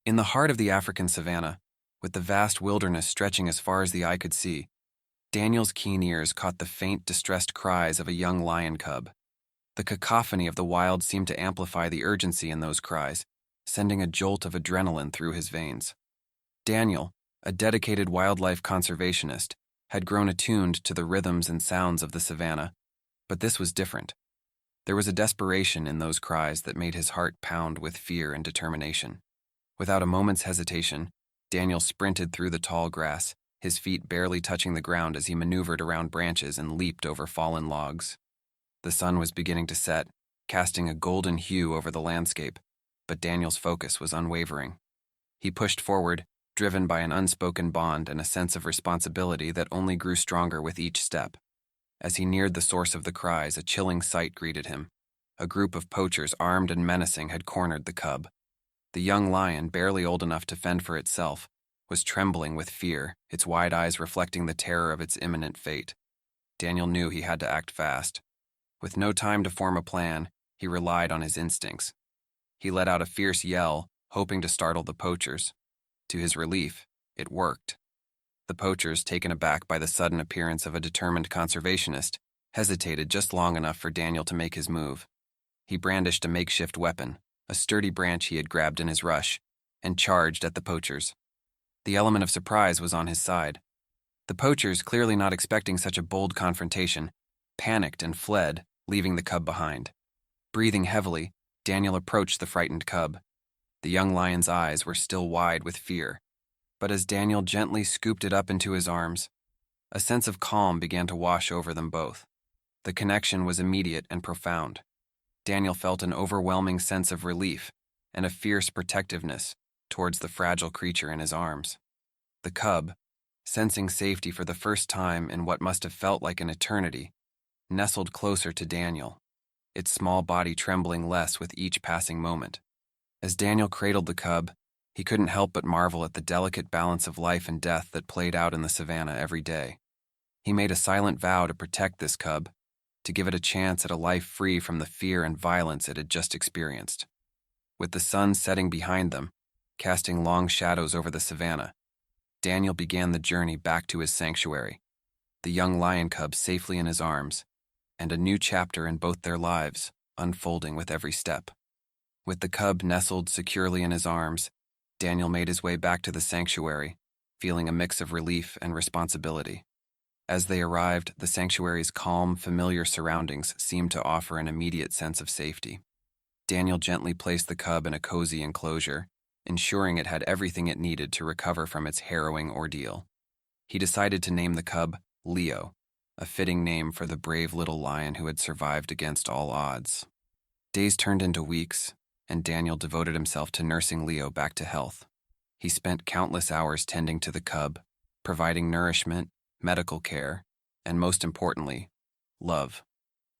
In the heart of the African savannah, with the vast wilderness stretching as far as the eye could see, Daniel's keen ears caught the faint, distressed cries of a young lion cub. The cacophony of the wild seemed to amplify the urgency in those cries, sending a jolt of adrenaline through his veins. Daniel, a dedicated wildlife conservationist, had grown attuned to the rhythms and sounds of the savannah, but this was different. There was a desperation in those cries that made his heart pound with fear and determination. Without a moment's hesitation, Daniel sprinted through the tall grass, his feet barely touching the ground as he maneuvered around branches and leaped over fallen logs. The sun was beginning to set, casting a golden hue over the landscape, but Daniel's focus was unwavering. He pushed forward, driven by an unspoken bond and a sense of responsibility that only grew stronger with each step. As he neared the source of the cries, a chilling sight greeted him. A group of poachers, armed and menacing, had cornered the cub. The young lion, barely old enough to fend for itself, was trembling with fear, its wide eyes reflecting the terror of its imminent fate. Daniel knew he had to act fast. With no time to form a plan, he relied on his instincts. He let out a fierce yell, hoping to startle the poachers. To his relief, it worked. The poachers, taken aback by the sudden appearance of a determined conservationist, hesitated just long enough for Daniel to make his move. He brandished a makeshift weapon, a sturdy branch he had grabbed in his rush, and charged at the poachers. The element of surprise was on his side. The poachers, clearly not expecting such a bold confrontation, panicked and fled, leaving the cub behind. Breathing heavily, Daniel approached the frightened cub. The young lion's eyes were still wide with fear, but as Daniel gently scooped it up into his arms, a sense of calm began to wash over them both. The connection was immediate and profound. Daniel felt an overwhelming sense of relief and a fierce protectiveness towards the fragile creature in his arms. The cub, sensing safety for the first time in what must have felt like an eternity, nestled closer to Daniel, its small body trembling less with each passing moment. As Daniel cradled the cub, he couldn't help but marvel at the delicate balance of life and death that played out in the savannah every day. He made a silent vow to protect this cub, to give it a chance at a life free from the fear and violence it had just experienced. With the sun setting behind them, casting long shadows over the savannah, Daniel began the journey back to his sanctuary, the young lion cub safely in his arms, and a new chapter in both their lives unfolding with every step. With the cub nestled securely in his arms, Daniel made his way back to the sanctuary, feeling a mix of relief and responsibility. As they arrived, the sanctuary's calm, familiar surroundings seemed to offer an immediate sense of safety. Daniel gently placed the cub in a cozy enclosure, ensuring it had everything it needed to recover from its harrowing ordeal. He decided to name the cub Leo, a fitting name for the brave little lion who had survived against all odds. Days turned into weeks, and Daniel devoted himself to nursing Leo back to health. He spent countless hours tending to the cub, providing nourishment, medical care, and most importantly, love.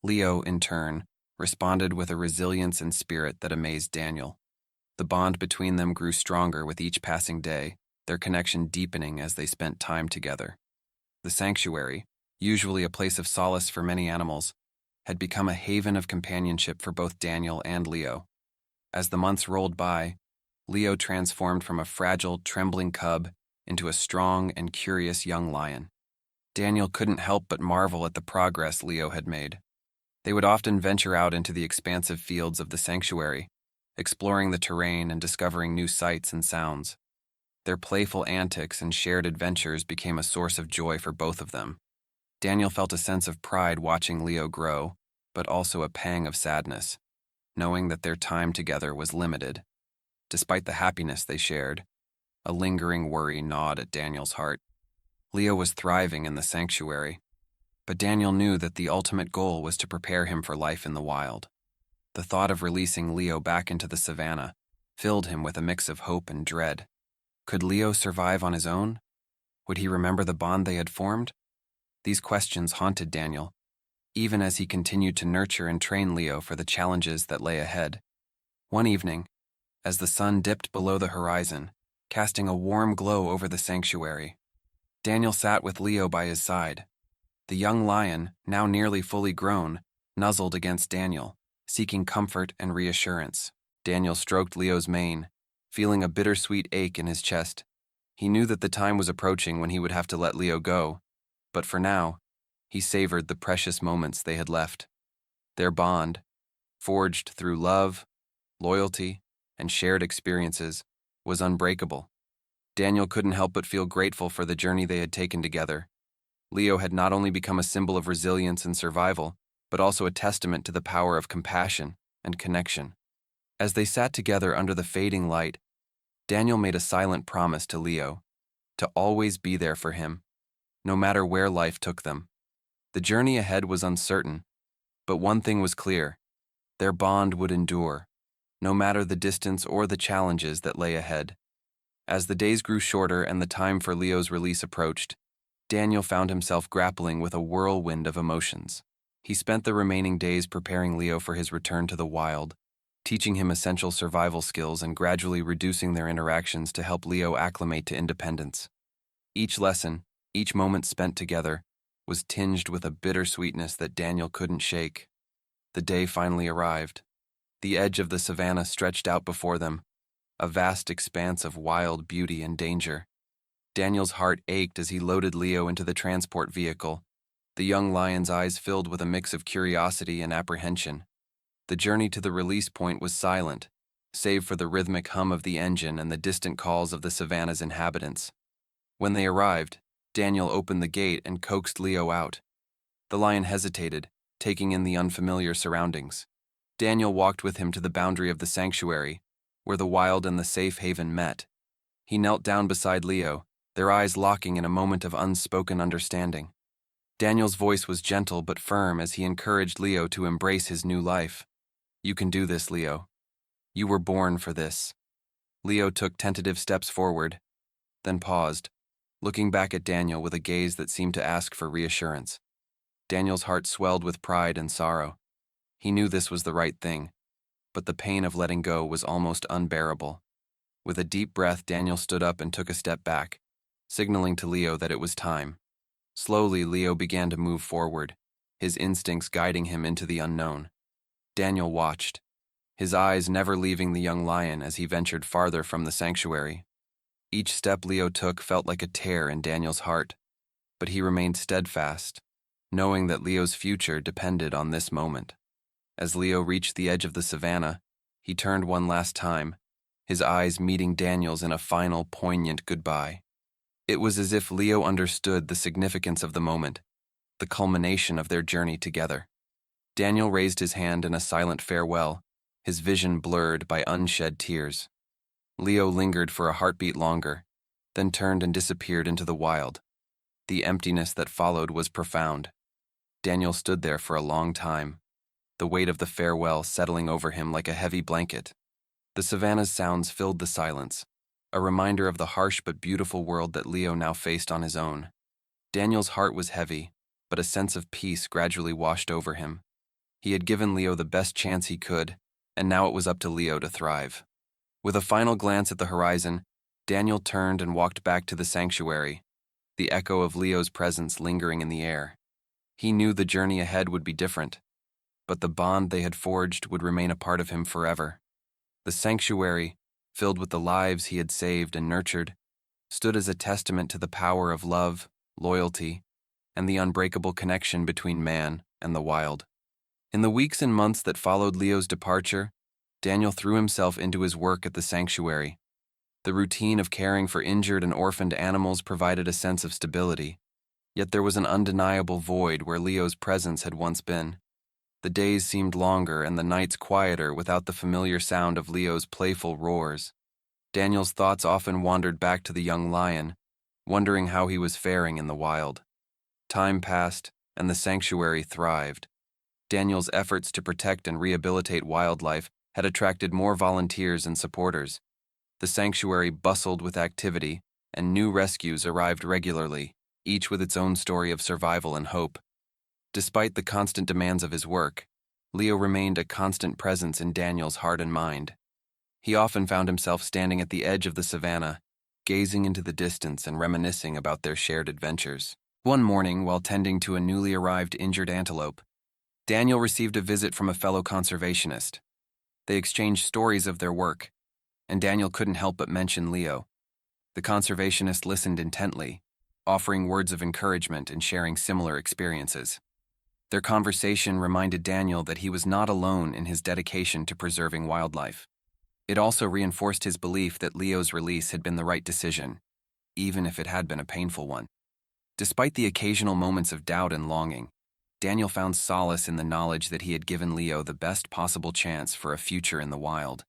Leo, in turn, responded with a resilience and spirit that amazed Daniel. The bond between them grew stronger with each passing day, their connection deepening as they spent time together. The sanctuary, usually a place of solace for many animals, had become a haven of companionship for both Daniel and Leo. As the months rolled by, Leo transformed from a fragile, trembling cub into a strong and curious young lion. Daniel couldn't help but marvel at the progress Leo had made. They would often venture out into the expansive fields of the sanctuary, exploring the terrain and discovering new sights and sounds. Their playful antics and shared adventures became a source of joy for both of them. Daniel felt a sense of pride watching Leo grow, but also a pang of sadness, knowing that their time together was limited. Despite the happiness they shared, a lingering worry gnawed at Daniel's heart. Leo was thriving in the sanctuary, but Daniel knew that the ultimate goal was to prepare him for life in the wild. The thought of releasing Leo back into the savannah filled him with a mix of hope and dread. Could Leo survive on his own? Would he remember the bond they had formed? These questions haunted Daniel, even as he continued to nurture and train Leo for the challenges that lay ahead. One evening, as the sun dipped below the horizon, casting a warm glow over the sanctuary, Daniel sat with Leo by his side. The young lion, now nearly fully grown, nuzzled against Daniel, seeking comfort and reassurance. Daniel stroked Leo's mane, feeling a bittersweet ache in his chest. He knew that the time was approaching when he would have to let Leo go, but for now, he savored the precious moments they had left. Their bond, forged through love, loyalty, and shared experiences, was unbreakable. Daniel couldn't help but feel grateful for the journey they had taken together. Leo had not only become a symbol of resilience and survival, but also a testament to the power of compassion and connection. As they sat together under the fading light, Daniel made a silent promise to Leo to always be there for him, no matter where life took them. The journey ahead was uncertain, but one thing was clear: their bond would endure, no matter the distance or the challenges that lay ahead. As the days grew shorter and the time for Leo's release approached, Daniel found himself grappling with a whirlwind of emotions. He spent the remaining days preparing Leo for his return to the wild, teaching him essential survival skills and gradually reducing their interactions to help Leo acclimate to independence. Each lesson, each moment spent together, was tinged with a bittersweetness that Daniel couldn't shake. The day finally arrived. The edge of the savannah stretched out before them, a vast expanse of wild beauty and danger. Daniel's heart ached as he loaded Leo into the transport vehicle, the young lion's eyes filled with a mix of curiosity and apprehension. The journey to the release point was silent, save for the rhythmic hum of the engine and the distant calls of the savannah's inhabitants. When they arrived, Daniel opened the gate and coaxed Leo out. The lion hesitated, taking in the unfamiliar surroundings. Daniel walked with him to the boundary of the sanctuary, where the wild and the safe haven met. He knelt down beside Leo, their eyes locking in a moment of unspoken understanding. Daniel's voice was gentle but firm as he encouraged Leo to embrace his new life. "You can do this, Leo. You were born for this." Leo took tentative steps forward, then paused, looking back at Daniel with a gaze that seemed to ask for reassurance. Daniel's heart swelled with pride and sorrow. He knew this was the right thing, but the pain of letting go was almost unbearable. With a deep breath, Daniel stood up and took a step back, signaling to Leo that it was time. Slowly, Leo began to move forward, his instincts guiding him into the unknown. Daniel watched, his eyes never leaving the young lion as he ventured farther from the sanctuary. Each step Leo took felt like a tear in Daniel's heart, but he remained steadfast, knowing that Leo's future depended on this moment. As Leo reached the edge of the savannah, he turned one last time, his eyes meeting Daniel's in a final, poignant goodbye. It was as if Leo understood the significance of the moment, the culmination of their journey together. Daniel raised his hand in a silent farewell, his vision blurred by unshed tears. Leo lingered for a heartbeat longer, then turned and disappeared into the wild. The emptiness that followed was profound. Daniel stood there for a long time, the weight of the farewell settling over him like a heavy blanket. The savannah's sounds filled the silence, a reminder of the harsh but beautiful world that Leo now faced on his own. Daniel's heart was heavy, but a sense of peace gradually washed over him. He had given Leo the best chance he could, and now it was up to Leo to thrive. With a final glance at the horizon, Daniel turned and walked back to the sanctuary, the echo of Leo's presence lingering in the air. He knew the journey ahead would be different, but the bond they had forged would remain a part of him forever. The sanctuary, filled with the lives he had saved and nurtured, stood as a testament to the power of love, loyalty, and the unbreakable connection between man and the wild. In the weeks and months that followed Leo's departure, Daniel threw himself into his work at the sanctuary. The routine of caring for injured and orphaned animals provided a sense of stability, yet there was an undeniable void where Leo's presence had once been. The days seemed longer and the nights quieter without the familiar sound of Leo's playful roars. Daniel's thoughts often wandered back to the young lion, wondering how he was faring in the wild. Time passed, and the sanctuary thrived. Daniel's efforts to protect and rehabilitate wildlife had attracted more volunteers and supporters. The sanctuary bustled with activity, and new rescues arrived regularly, each with its own story of survival and hope. Despite the constant demands of his work, Leo remained a constant presence in Daniel's heart and mind. He often found himself standing at the edge of the savannah, gazing into the distance and reminiscing about their shared adventures. One morning, while tending to a newly arrived injured antelope, Daniel received a visit from a fellow conservationist. They exchanged stories of their work, and Daniel couldn't help but mention Leo. The conservationist listened intently, offering words of encouragement and sharing similar experiences. Their conversation reminded Daniel that he was not alone in his dedication to preserving wildlife. It also reinforced his belief that Leo's release had been the right decision, even if it had been a painful one. Despite the occasional moments of doubt and longing, Daniel found solace in the knowledge that he had given Leo the best possible chance for a future in the wild.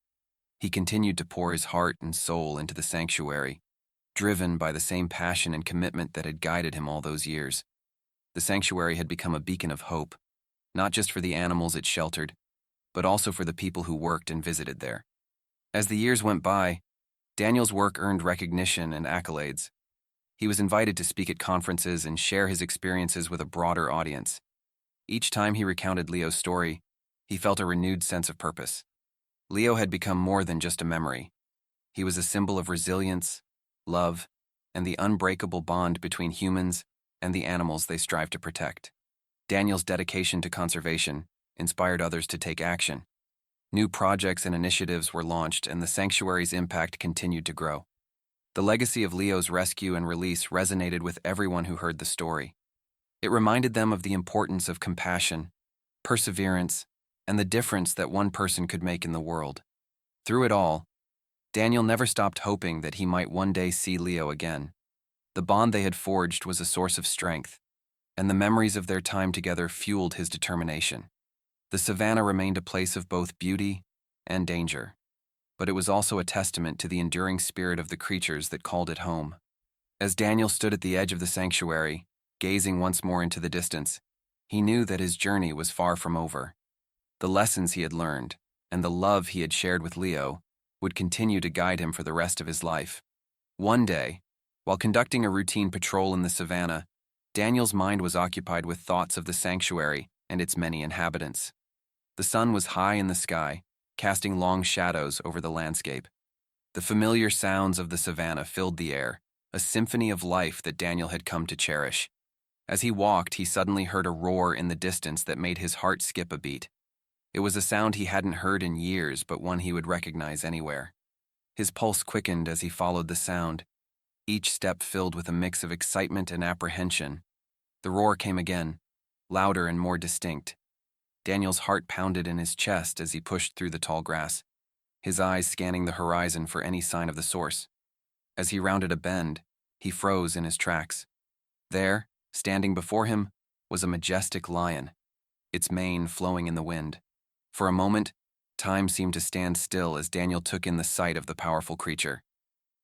He continued to pour his heart and soul into the sanctuary, driven by the same passion and commitment that had guided him all those years. The sanctuary had become a beacon of hope, not just for the animals it sheltered, but also for the people who worked and visited there. As the years went by, Daniel's work earned recognition and accolades. He was invited to speak at conferences and share his experiences with a broader audience. Each time he recounted Leo's story, he felt a renewed sense of purpose. Leo had become more than just a memory. He was a symbol of resilience, love, and the unbreakable bond between humans and the animals they strive to protect. Daniel's dedication to conservation inspired others to take action. New projects and initiatives were launched, and the sanctuary's impact continued to grow. The legacy of Leo's rescue and release resonated with everyone who heard the story. It reminded them of the importance of compassion, perseverance, and the difference that one person could make in the world. Through it all, Daniel never stopped hoping that he might one day see Leo again. The bond they had forged was a source of strength, and the memories of their time together fueled his determination. The savannah remained a place of both beauty and danger, but it was also a testament to the enduring spirit of the creatures that called it home. As Daniel stood at the edge of the sanctuary, gazing once more into the distance, he knew that his journey was far from over. The lessons he had learned, and the love he had shared with Leo, would continue to guide him for the rest of his life. One day, while conducting a routine patrol in the savannah, Daniel's mind was occupied with thoughts of the sanctuary and its many inhabitants. The sun was high in the sky, casting long shadows over the landscape. The familiar sounds of the savannah filled the air, a symphony of life that Daniel had come to cherish. As he walked, he suddenly heard a roar in the distance that made his heart skip a beat. It was a sound he hadn't heard in years, but one he would recognize anywhere. His pulse quickened as he followed the sound, each step filled with a mix of excitement and apprehension. The roar came again, louder and more distinct. Daniel's heart pounded in his chest as he pushed through the tall grass, his eyes scanning the horizon for any sign of the source. As he rounded a bend, he froze in his tracks. There, standing before him, was a majestic lion, its mane flowing in the wind. For a moment, time seemed to stand still as Daniel took in the sight of the powerful creature.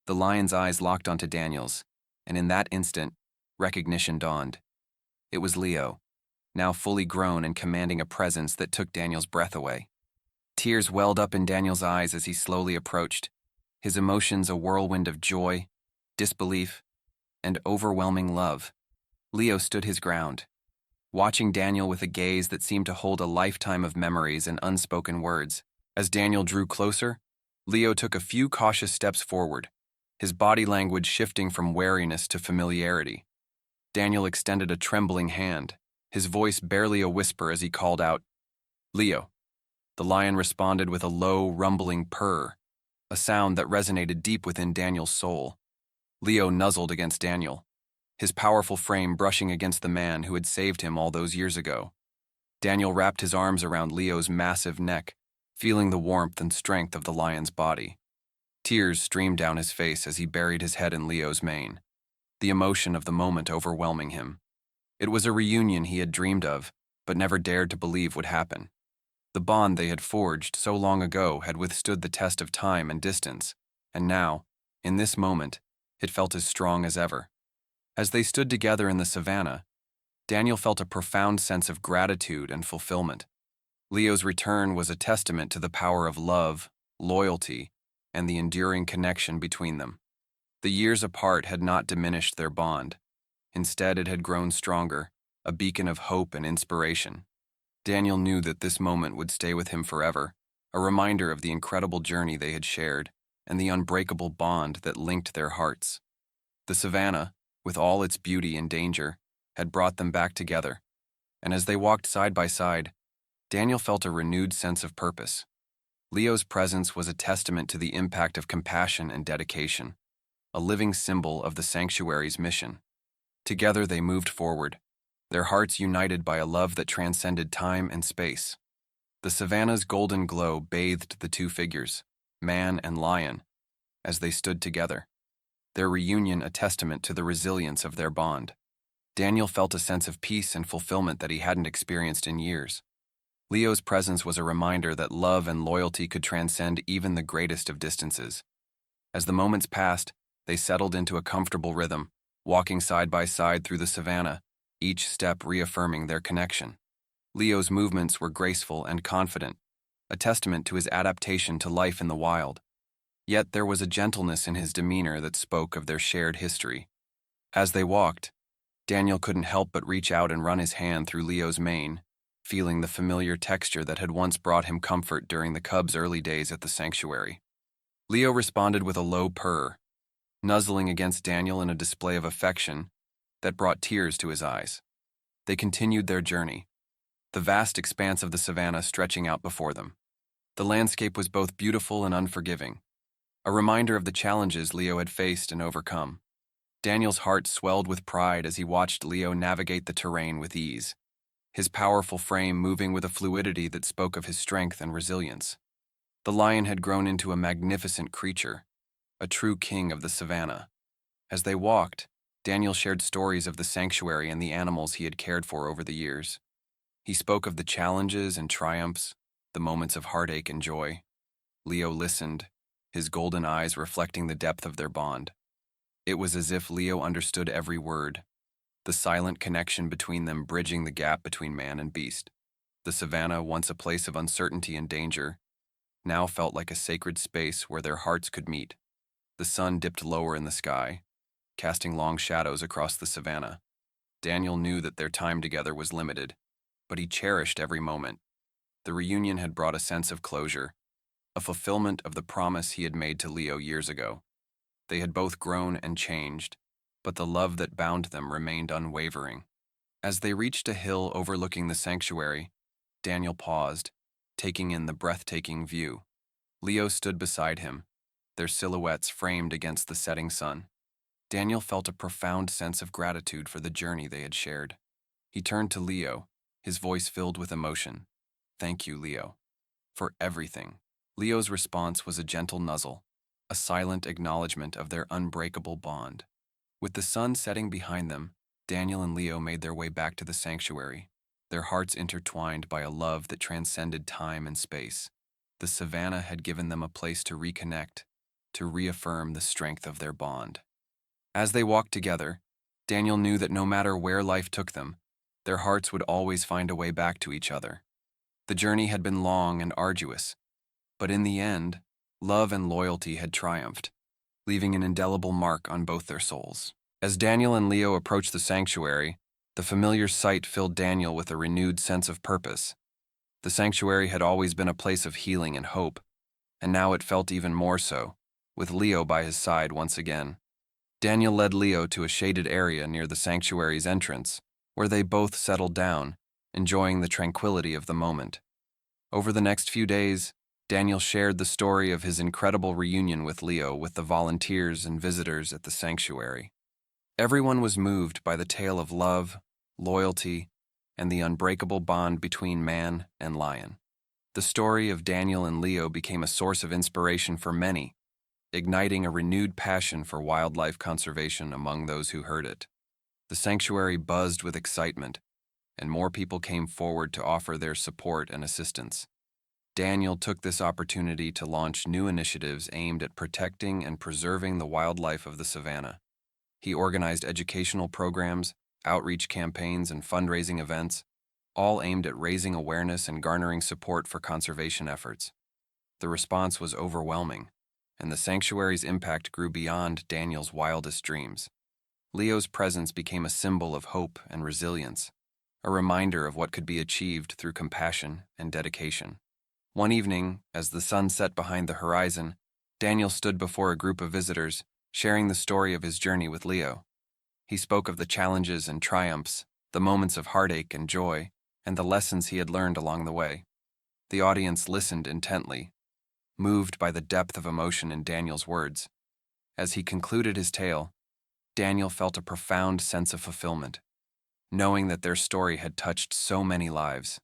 The lion's eyes locked onto Daniel's, and in that instant, recognition dawned. It was Leo, now fully grown and commanding a presence that took Daniel's breath away. Tears welled up in Daniel's eyes as he slowly approached, his emotions a whirlwind of joy, disbelief, and overwhelming love. Leo stood his ground, watching Daniel with a gaze that seemed to hold a lifetime of memories and unspoken words. As Daniel drew closer, Leo took a few cautious steps forward, his body language shifting from wariness to familiarity. Daniel extended a trembling hand, his voice barely a whisper as he called out, "Leo." The lion responded with a low, rumbling purr, a sound that resonated deep within Daniel's soul. Leo nuzzled against Daniel, his powerful frame brushing against the man who had saved him all those years ago. Daniel wrapped his arms around Leo's massive neck, feeling the warmth and strength of the lion's body. Tears streamed down his face as he buried his head in Leo's mane, the emotion of the moment overwhelming him. It was a reunion he had dreamed of, but never dared to believe would happen. The bond they had forged so long ago had withstood the test of time and distance, and now, in this moment, it felt as strong as ever. As they stood together in the savannah, Daniel felt a profound sense of gratitude and fulfillment. Leo's return was a testament to the power of love, loyalty, and the enduring connection between them. The years apart had not diminished their bond. Instead, it had grown stronger, a beacon of hope and inspiration. Daniel knew that this moment would stay with him forever, a reminder of the incredible journey they had shared and the unbreakable bond that linked their hearts. The savannah, with all its beauty and danger, had brought them back together, and as they walked side by side, Daniel felt a renewed sense of purpose. Leo's presence was a testament to the impact of compassion and dedication, a living symbol of the sanctuary's mission. Together they moved forward, their hearts united by a love that transcended time and space. The savannah's golden glow bathed the two figures, man and lion, as they stood together, their reunion a testament to the resilience of their bond. Daniel felt a sense of peace and fulfillment that he hadn't experienced in years. Leo's presence was a reminder that love and loyalty could transcend even the greatest of distances. As the moments passed, they settled into a comfortable rhythm, walking side by side through the savannah, each step reaffirming their connection. Leo's movements were graceful and confident, a testament to his adaptation to life in the wild. Yet there was a gentleness in his demeanor that spoke of their shared history. As they walked, Daniel couldn't help but reach out and run his hand through Leo's mane, feeling the familiar texture that had once brought him comfort during the cub's early days at the sanctuary. Leo responded with a low purr, nuzzling against Daniel in a display of affection that brought tears to his eyes. They continued their journey, the vast expanse of the savannah stretching out before them. The landscape was both beautiful and unforgiving, a reminder of the challenges Leo had faced and overcome. Daniel's heart swelled with pride as he watched Leo navigate the terrain with ease, his powerful frame moving with a fluidity that spoke of his strength and resilience. The lion had grown into a magnificent creature, a true king of the savannah. As they walked, Daniel shared stories of the sanctuary and the animals he had cared for over the years. He spoke of the challenges and triumphs, the moments of heartache and joy. Leo listened, his golden eyes reflecting the depth of their bond. It was as if Leo understood every word, the silent connection between them bridging the gap between man and beast. The savannah, once a place of uncertainty and danger, now felt like a sacred space where their hearts could meet. The sun dipped lower in the sky, casting long shadows across the savannah. Daniel knew that their time together was limited, but he cherished every moment. The reunion had brought a sense of closure, a fulfillment of the promise he had made to Leo years ago. They had both grown and changed, but the love that bound them remained unwavering. As they reached a hill overlooking the sanctuary, Daniel paused, taking in the breathtaking view. Leo stood beside him, their silhouettes framed against the setting sun. Daniel felt a profound sense of gratitude for the journey they had shared. He turned to Leo, his voice filled with emotion. "Thank you, Leo, for everything." Leo's response was a gentle nuzzle, a silent acknowledgement of their unbreakable bond. With the sun setting behind them, Daniel and Leo made their way back to the sanctuary, their hearts intertwined by a love that transcended time and space. The savannah had given them a place to reconnect, to reaffirm the strength of their bond. As they walked together, Daniel knew that no matter where life took them, their hearts would always find a way back to each other. The journey had been long and arduous, but in the end, love and loyalty had triumphed, leaving an indelible mark on both their souls. As Daniel and Leo approached the sanctuary, the familiar sight filled Daniel with a renewed sense of purpose. The sanctuary had always been a place of healing and hope, and now it felt even more so, with Leo by his side once again. Daniel led Leo to a shaded area near the sanctuary's entrance, where they both settled down, enjoying the tranquility of the moment. Over the next few days, Daniel shared the story of his incredible reunion with Leo with the volunteers and visitors at the sanctuary. Everyone was moved by the tale of love, loyalty, and the unbreakable bond between man and lion. The story of Daniel and Leo became a source of inspiration for many, igniting a renewed passion for wildlife conservation among those who heard it. The sanctuary buzzed with excitement, and more people came forward to offer their support and assistance. Daniel took this opportunity to launch new initiatives aimed at protecting and preserving the wildlife of the savannah. He organized educational programs, outreach campaigns, and fundraising events, all aimed at raising awareness and garnering support for conservation efforts. The response was overwhelming, and the sanctuary's impact grew beyond Daniel's wildest dreams. Leo's presence became a symbol of hope and resilience, a reminder of what could be achieved through compassion and dedication. One evening, as the sun set behind the horizon, Daniel stood before a group of visitors, sharing the story of his journey with Leo. He spoke of the challenges and triumphs, the moments of heartache and joy, and the lessons he had learned along the way. The audience listened intently, moved by the depth of emotion in Daniel's words. As he concluded his tale, Daniel felt a profound sense of fulfillment, knowing that their story had touched so many lives.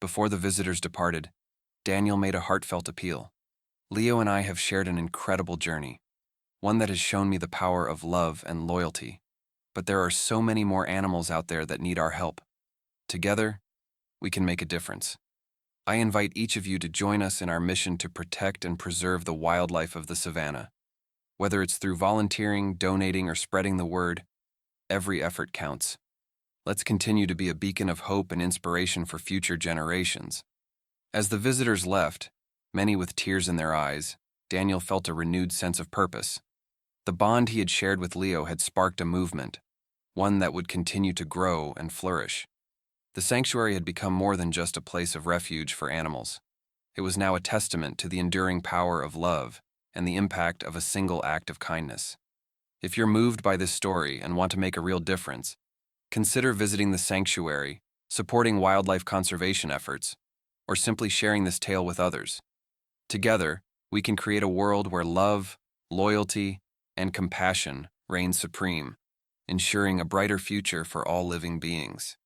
Before the visitors departed, Daniel made a heartfelt appeal. Leo and I have shared an incredible journey, one that has shown me the power of love and loyalty. But there are so many more animals out there that need our help. Together, we can make a difference. I invite each of you to join us in our mission to protect and preserve the wildlife of the savannah. Whether it's through volunteering, donating, or spreading the word, every effort counts. Let's continue to be a beacon of hope and inspiration for future generations. As the visitors left, many with tears in their eyes, Daniel felt a renewed sense of purpose. The bond he had shared with Leo had sparked a movement, one that would continue to grow and flourish. The sanctuary had become more than just a place of refuge for animals. It was now a testament to the enduring power of love and the impact of a single act of kindness. If you're moved by this story and want to make a real difference, consider visiting the sanctuary, supporting wildlife conservation efforts, or simply sharing this tale with others. Together, we can create a world where love, loyalty, and compassion reign supreme, ensuring a brighter future for all living beings.